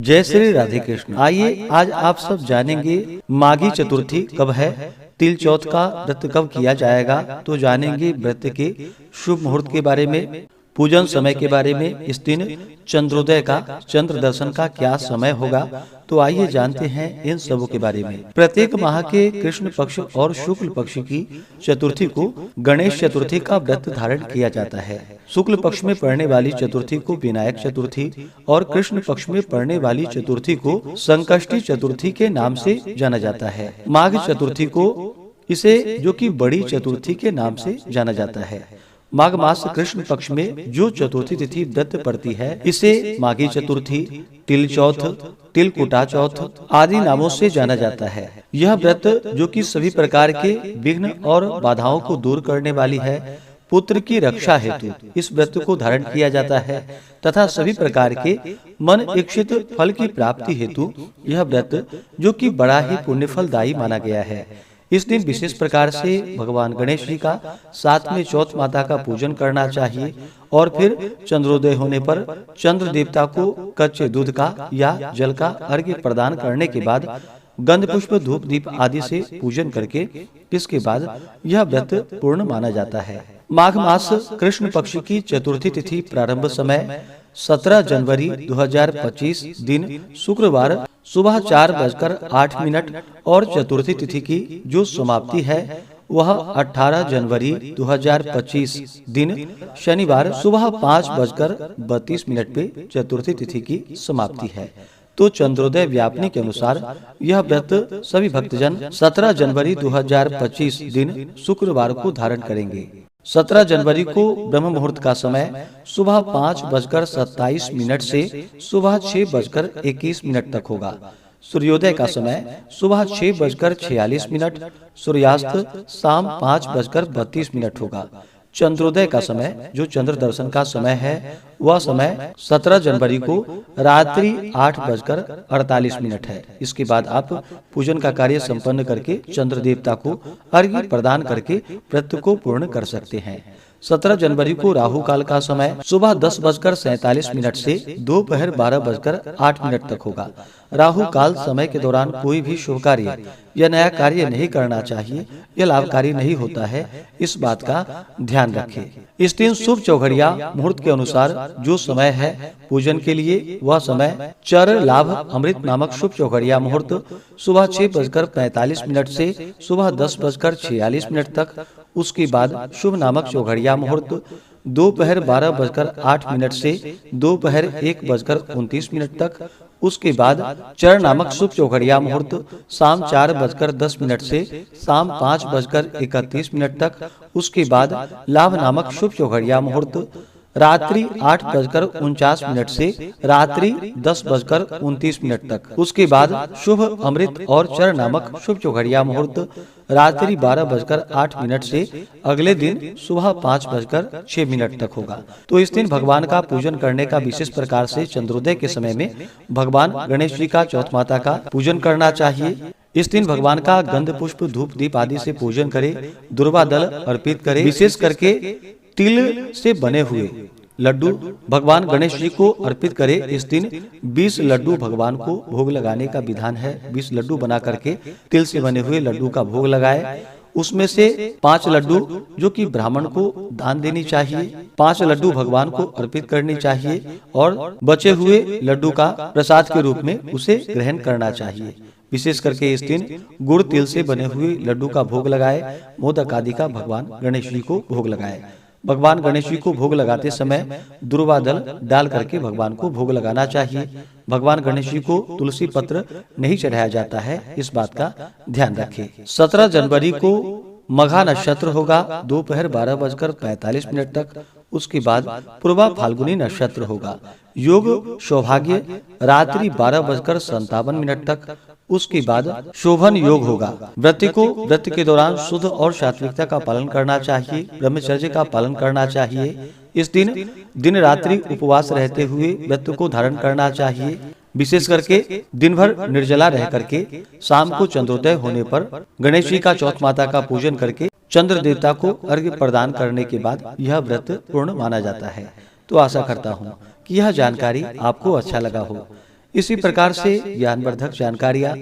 जय श्री राधे कृष्ण। आइए आज आप सब जानेंगे माघी चतुर्थी कब है, तिल चौथ का व्रत कब किया जाएगा। तो जानेंगे व्रत के शुभ मुहूर्त के बारे में, पूजन समय के बारे में, इस दिन चंद्रोदय का, चंद्र दर्शन का क्या समय होगा। तो आइए जानते हैं इन सबों के बारे में। प्रत्येक माह के कृष्ण पक्ष और शुक्ल पक्ष की चतुर्थी को गणेश चतुर्थी का व्रत धारण किया जाता है। शुक्ल पक्ष में पड़ने वाली चतुर्थी को विनायक चतुर्थी और कृष्ण पक्ष में पड़ने वाली चतुर्थी को संकष्टी चतुर्थी के नाम से जाना जाता है। माघ चतुर्थी को इसे जो कि बड़ी चतुर्थी के नाम से जाना जाता है। माघ मास कृष्ण पक्ष में जो चतुर्थी तिथि व्रत पड़ती है इसे माघी चतुर्थी, तिल चौथ, तिलकुटा चौथ आदि नामों से जाना जाता है। यह व्रत जो कि सभी प्रकार के विघ्न और बाधाओं को दूर करने वाली है, पुत्र की रक्षा हेतु इस व्रत को धारण किया जाता है तथा सभी प्रकार के मन इच्छित फल की प्राप्ति हेतु यह व्रत जो कि बड़ा ही पुण्य फलदायी माना गया है। इस दिन विशेष प्रकार से भगवान गणेश जी का, साथ में चौथ माता का पूजन करना चाहिए और फिर चंद्रोदय होने पर चंद्र देवता को कच्चे दूध का या जल का अर्घ्य प्रदान करने के बाद गंध पुष्प धूप दीप आदि से पूजन करके इसके बाद यह व्रत पूर्ण माना जाता है। माघ मास कृष्ण पक्ष की चतुर्थी तिथि प्रारंभ समय 17 जनवरी 2025 दिन शुक्रवार सुबह 4:08 और चतुर्थी तिथि की जो समाप्ति है वह 18 जनवरी 2025 दिन शनिवार सुबह 5:32 पे चतुर्थी तिथि की समाप्ति है। तो चंद्रोदय व्यापनी के अनुसार यह व्रत सभी भक्तजन 17 जनवरी 2025 दिन शुक्रवार को धारण करेंगे। 17 जनवरी को ब्रह्म मुहूर्त का समय सुबह 5:27 से सुबह 6:21 तक होगा। सूर्योदय का समय सुबह 6:46, सूर्यास्त शाम 5:32 होगा। चंद्रोदय का समय जो चंद्र दर्शन का समय है वह समय 17 जनवरी को रात्रि 8:48 है। इसके बाद आप पूजन का कार्य संपन्न करके चंद्र देवता को अर्घ्य प्रदान करके व्रत को पूर्ण कर सकते हैं। 17 जनवरी को राहु काल का समय सुबह 10:47 से दोपहर 12:08 तक होगा। राहु काल समय के दौरान कोई भी शुभ कार्य या नया कार्य नहीं करना चाहिए, यह लाभकारी नहीं होता है, इस बात का ध्यान रखें। इस दिन शुभ चौघड़िया मुहूर्त के अनुसार जो समय है पूजन के लिए वह समय चर लाभ अमृत नामक शुभ चौघड़िया मुहूर्त सुबह 6:45 से सुबह 10:46 तक। उसके बाद शुभ नामक चौघड़िया मुहूर्त दोपहर 12:08 से दोपहर 1:29 तक। उसके बाद चर नामक शुभ चौघड़िया मुहूर्त शाम 4:10 से शाम 5:31 तक। उसके बाद लाभ नामक शुभ चौघड़िया मुहूर्त रात्रि 8:49 से रात्रि 10:29 तक। उसके बाद शुभ अमृत और चर नामक शुभ चौघड़िया मुहूर्त रात्रि 12:08 से अगले दिन सुबह 5:06 तक होगा। तो इस दिन भगवान का पूजन करने का विशेष प्रकार से चंद्रोदय के समय में भगवान गणेश जी का, चौथ माता का पूजन करना चाहिए। इस दिन भगवान का गंध पुष्प धूप दीप आदि से पूजन करे, दुर्वा दल अर्पित करे। विशेष करके तिल से बने हुए लड्डू भगवान गणेश जी को अर्पित करे। इस दिन 20 लड्डू भगवान को भोग लगाने का विधान है। 20 लड्डू बना करके तिल से बने हुए लड्डू का भोग लगाए। उसमें से 5 लड्डू जो कि ब्राह्मण को दान देनी चाहिए, 5 लड्डू भगवान को अर्पित करनी चाहिए और बचे हुए लड्डू का प्रसाद के रूप में उसे ग्रहण करना चाहिए। विशेष करके इस दिन गुड़ तिल से बने हुए लड्डू का भोग लगाए, मोदक आदि का भगवान गणेश जी को भोग लगाए। भगवान गणेश जी को भोग लगाते समय दुर्वा दल डाल करके भगवान को भोग लगाना चाहिए। भगवान गणेश जी को तुलसी पत्र नहीं चढ़ाया जाता है, इस बात का ध्यान रखें। 17 जनवरी को मघा नक्षत्र होगा दोपहर 12:45 तक। उसके बाद पूर्वा फाल्गुनी नक्षत्र होगा। योग सौभाग्य रात्रि 12:57 तक। उसके बाद शोभन योग होगा। व्रत को व्रत के दौरान शुद्ध और सात्विकता का पालन करना चाहिए, ब्रह्मचर्य का पालन करना चाहिए। इस दिन दिन रात्रि उपवास रहते हुए व्रत को धारण करना चाहिए। विशेष करके दिन भर निर्जला रह करके शाम को चंद्रोदय होने पर गणेश जी का, चौथ माता का पूजन करके चंद्र देवता को अर्घ्य प्रदान करने के बाद यह व्रत पूर्ण माना जाता है। तो आशा करता हूँ कि यह जानकारी आपको अच्छा लगा हो। इसी प्रकार से ज्ञानवर्धक जानकारियाँ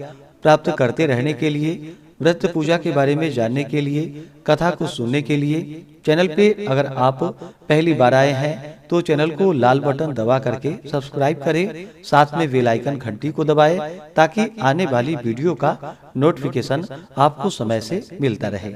प्राप्त करते रहने के लिए, व्रत पूजा के बारे में जानने के लिए, कथा को सुनने के लिए चैनल पे अगर आप पहली बार आए हैं तो चैनल को लाल बटन दबा करके सब्सक्राइब करें, साथ में बेल आइकन घंटी को दबाएं ताकि आने वाली वीडियो का नोटिफिकेशन आपको समय से मिलता रहे।